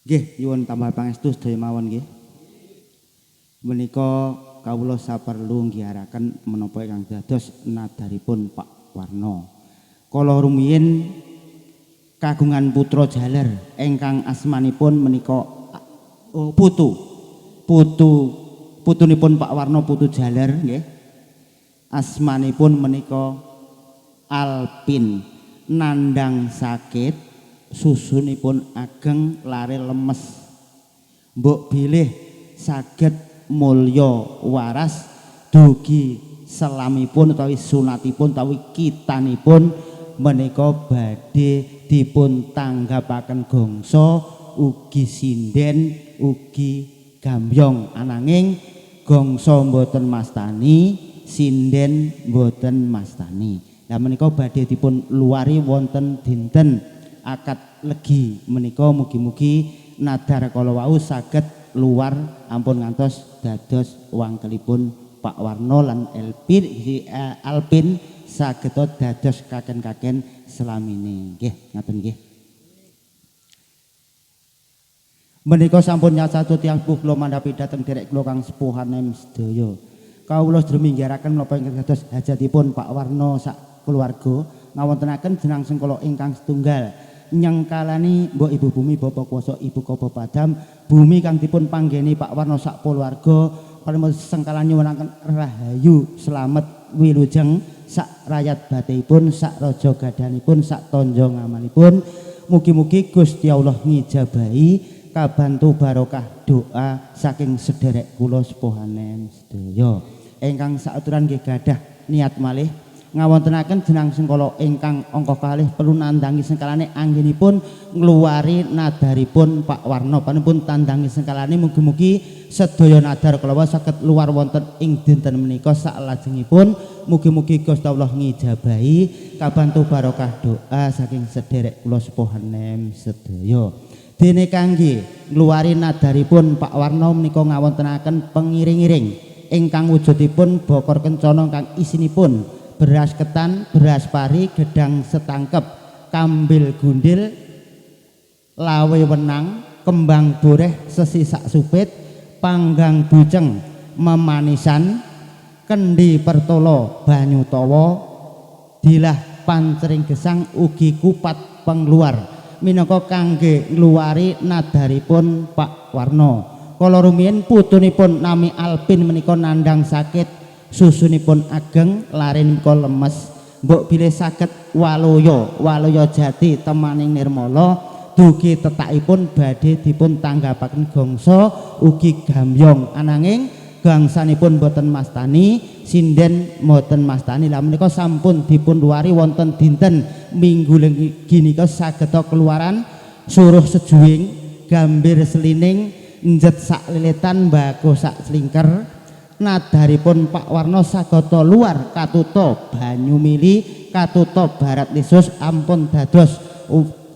Nggih, nyuwun tambah pangestu sedaya mawon nggih. Menika kawula saperlu nggiharaken menapa ingkang dados nadaripun Pak Warno. Kala rumiyin kagungan putra jaler ingkang asmanipun menika putunipun Pak Warno putu jaler nggih. Asmanipun menika Alpin, nandang sakit, susunipun ageng, lare lemes. Mbok bilih saged mulya waras dugi selamipun utawi sunatipun utawi kitanipun menika badhe dipun tanggapaken gongso ugi sinden ugi gambyong ananging gongso mboten mastani sinden mboten mastani. Lah menika badhe dipun luari wonten dinten akad legi menika mugi-mugi nadar kala wau saged luar ampun ngantos dados wangkelipun Pak Warno lan Alpin saged dados kaken-kaken selamine. Nggih, ngaten nggih. Menika sampun nyasatu tiyang sepuh kula mandhapi dhateng derek kula kang sepuhanem sedaya. Kawula sedaya minggiraken menapa ingkang dados hajatipun Pak Warno sak keluarga ngawontenaken jenang sengkala ingkang setunggal nyengkalani mbok Ibu Bumi Bapak Kuwasa Ibu Kapa Padam bumi kang dipun panggeni Pak Warno sak keluarga paling sengkalan nyuwunaken rahayu slamet wilujeng sak rakyat bateipun sak raja gadanipun sak tanja ngamalipun mugi-mugi Gusti Allah ngijabahi kabantu barokah doa saking sederek kula sepuhanen sedaya ingkang saaturan nggih gadah niat malih ngawontenaken jenang sengkala ingkang angka kalih perlu nandangi sengkalane anggenipun ngluwari nadaripun Pak Warno panipun tandangi sengkalane mugi-mugi sedaya nadar kala saged luar wonten ing dinten menika salajengipun mugi-mugi Gusti Allah ngijabahi kabantu barokah doa saking sederek kula sepuhanem sedaya. Dene kangge ngluwari nadaripun Pak Warno menika ngawontenaken pengiring-iring ingkang wujudipun bokor kencana kang isinipun beras ketan, beras pari, gedang setangkep, kambil gundil, lawe wenang, kembang boreh, sesisak supit, panggang bujeng, memanisan, kendi pertolo, banyu tawa, dilah pancering gesang, ugi kupat pengluar. Minangka kangge ngluwari nadaripun Pak Warno. Kala rumiyin putunipun nami Alpin menika nandang sakit susunipun ageng larenipun lemes mbok bilih saged waloya jati temaning nirmala dugi tetakipun badhe dipun tanggapaken gongso ugi gambyong ananging gangsanipun boten mastani sinden boten mastani. Lah menika sampun dipun luari wonten dinten minggu ginika saged keluaran suruh sejuwing gambir selining njet sak lilitan mbako sak slingker nadaripun Pak Warno sagata luar katuta banyu mili katuta barat lisus ampun dados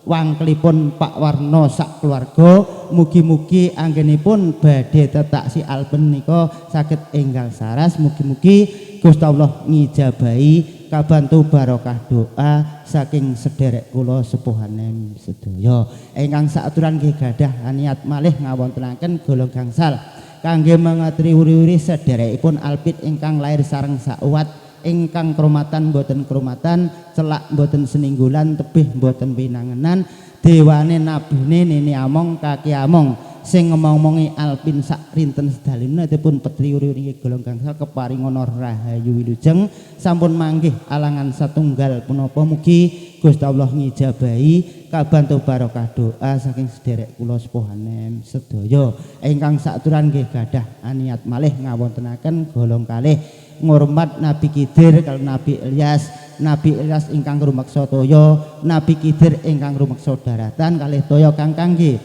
wangkelipun Pak Warno sak keluarga mugi-mugi anggenipun badhe tetak si Alpen nika saged enggal saras mugi-mugi Gusti Allah ngijabahi kabantu barokah doa saking sederek kula sepuhanem sedaya ingkang saaturan nggih gadah niat malih ngawontenaken golong gangsal kangge mangaturi wuri-wuri sederekipun Alpin ingkang lair sareng sakwat ingkang kromatan boten kromatan celak boten seninggulan tebih boten pinangenan dewane nabine nini among kaki among sing ngomong-ngomongi Alpin sak rinten sedalina dipun petri wuri-wuri golong gangsal keparingana rahayu wilujeng sampun manggih alangan satunggal punapa mugi Gusti Allah ngijabahi kabantu barokah doa saking sederek kula sepuhanem sedaya ingkang saaturan nggih gadah niat malih ngawontenaken golong kalih ngurmat Nabi Khidir kaliyan Nabi Ilyas ingkang rumeksa toya Nabi Khidir ingkang rumeksa daratan kalih toya kang kangge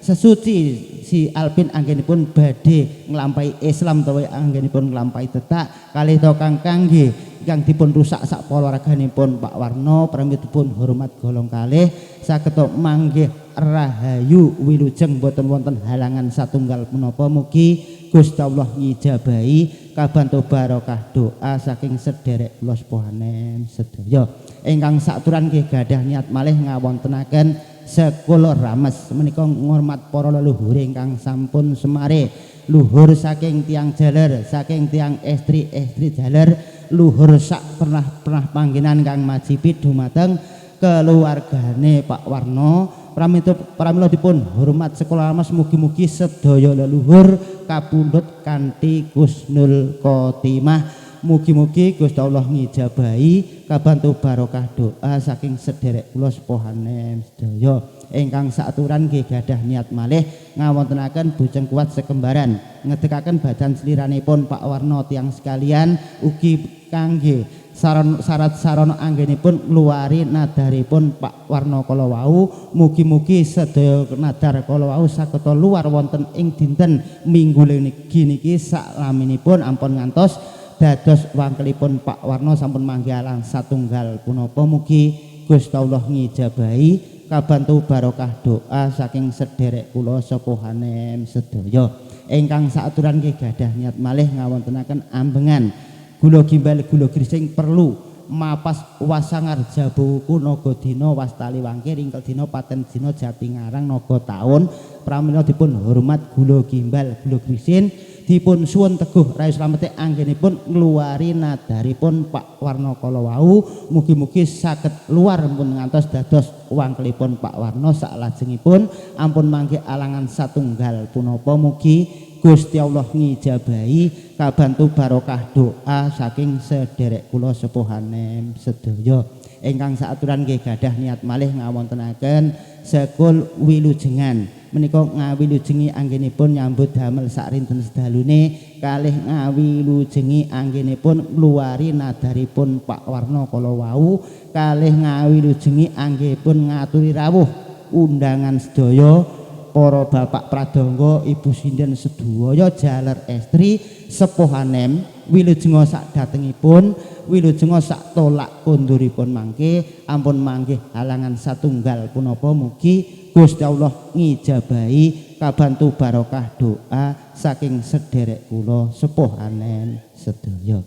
sesuci si Alpin anggenipun badhe nglampahi Islam utawa anggenipun nglampahi tetak kalih to kang kangge ingkang dipun rusak sak palaraganipun Pak Warno pramitipun hormat golong kalih saged manggih rahayu wilujeng boten wonten halangan satunggal punapa mugi Gusti Allah ngijabahi kabantu barokah doa saking sederek kula sepuhanem sedaya ingkang saaturan nggih gadah niat malih ngawontenaken sekul rames menika ngormat para leluhur ingkang sampun semare luhur saking tiang jaler saking tiang estri jaler luhur sak pernah panggenan kang majipit dumateng keluargane Pak Warno pramila dipun hormat sekolah mas mugi-mugi sedaya leluhur kapundhut kanthi husnul khotimah mugi-mugi Gusti Allah ngijabahi kabantu barokah doa saking sederek kula sepuhane sedaya ingkang saaturan nggih gadah niat malih ngawontenaken bujeng kuat sekembaran ngedekaken badan seliranipun Pak Warno tiyang sekalian ugi kangge syarat sarana anggenipun ngluwari nadaripun Pak Warno kala wau mugi-mugi sedaya nadar kala wau sageta luar wonten ing dinten Minggu niki saklaminipun ampun ngantos dados wangkelipun Pak Warno sampun manggih alang satunggal punapa mugi Gusti Allah ngijabahi kabantu barokah doa saking sederek kula sepuhane sedaya ingkang saaturan nggih gadah niat malih ngawontenaken ambengan gula gimbal gula grising perlu mapas wasangar jabuku naga dina wastali wangke ringkel dina paten dina jati ngarang naga taun pramila dipun hormat gula gimbal gula grising dipun suwun teguh raos slamete anggenipun ngluwari nadaripun Pak Warno kala wau mugi-mugi saged luar pun ngantos dados wangkelipun Pak Warno saklajengipun ampun mangke alangan satunggal punapa mugi Gusti Allah ngijabahi kabantu barokah doa saking sederek kula sepuhane sedaya ingkang saaturan nggih gadah niat malih ngawontenaken sekul wilujengan menika ngawilujengi anggenipun nyambut damel sakrinten sedalune kalih ngawilujengi anggenipun ngluwari nadaripun Pak Warno kala wau kalih ngawilujengi anggenipun ngaturi rawuh undangan sedaya para bapak pradangga ibu sinden sedaya jaler estri sepuhanem wilujenga sak datengipun wilujenga sak tolak konduripun mangke ampun manggih halangan satunggal punapa mugi Gusti Allah ngijabahi kabantu barokah doa saking sederek kula sepuhanen sedaya.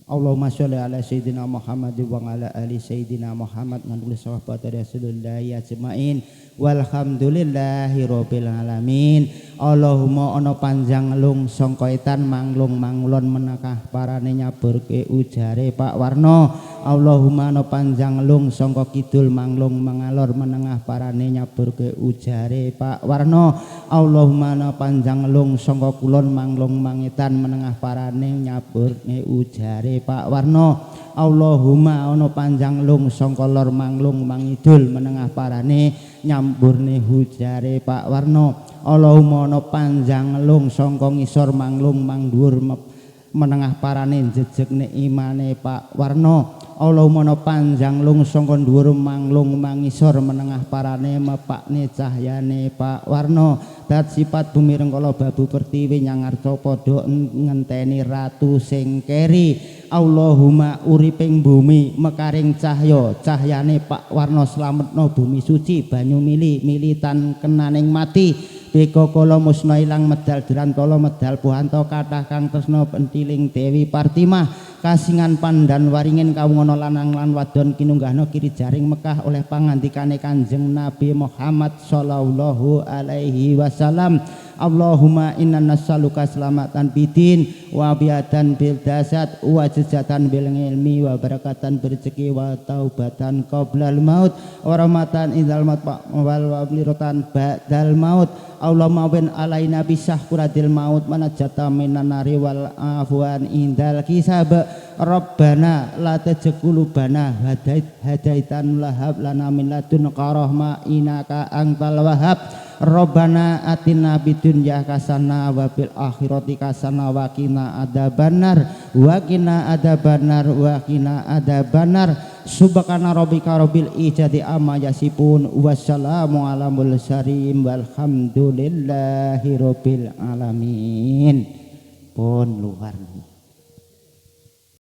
Allahumma sholli ala sayyidina Muhammad wa ala ali sayyidina Muhammad ngantul sahabat Rasulullah ajmain walhamdulillahi rabbil alamin. Allahumma ana panjang lung sangkaitan manglung manglon menakah parane nyaburke ujare Pak Warno. Allahumma ana panjang lung sangka kidul manglung mangalor menengah parane nyaburke ujare Pak Warno. Allahumma ana panjang lung sangka kulon manglung mangitan menengah parane nyaburke ujare Pak Warno. Allahumma ana panjang lung sangka lor manglung mangidul menengah parane nyamburne hujare Pak Warno. Allahumma ana panjang lung sangka ngisor manglung mangdhuwur menengah parane jejegne imane Pak Warno. Allahumma ana panjang lung sangka dhuwur manglung mangisor menengah parane mepakne cahyane Pak Warno. Dat sifat bumi rengkala babu pertiwi nyangarca padha ngenteni ratu sing keri. Allahumma uriping bumi mekaring cahya cahyane Pak Warno slametna bumi suci banyu militan kenaning mati beka kala musna ilang medal dirantala medal puhanto kathah kang tresna pentiling Dewi Partimah kasingan pandan waringin kawungono lanang lan wadon kinunggahna kiri jaring Mekah oleh pangandikane Kanjeng Nabi Muhammad sallallahu alaihi wasallam. Allahumma inna nas'aluka selamatan bidin wa biatan bil dasad wa jazatan bil ilmi wa barakatan berzeki wa taubatan qoblal maut wa rahmatan indal maut wal wabliratan ba'dal maut. Allahumma bin alaina bisah kuradil maut manajata minan nari wal afwan indal kisab. Rabbana la tajqulubana hadaitan lahab lana min ladunka rahmah innaka antal wahhab. Rabbana atina bidunya hasanah wa fil akhirati hasanah wa qina adzabannar wa qina adzabannar wa qina adzabannar. Subhana rabbika rabbil izzati amma yasifun wassalamu ala mursalin walhamdulillahi rabbil alamin. Pun luar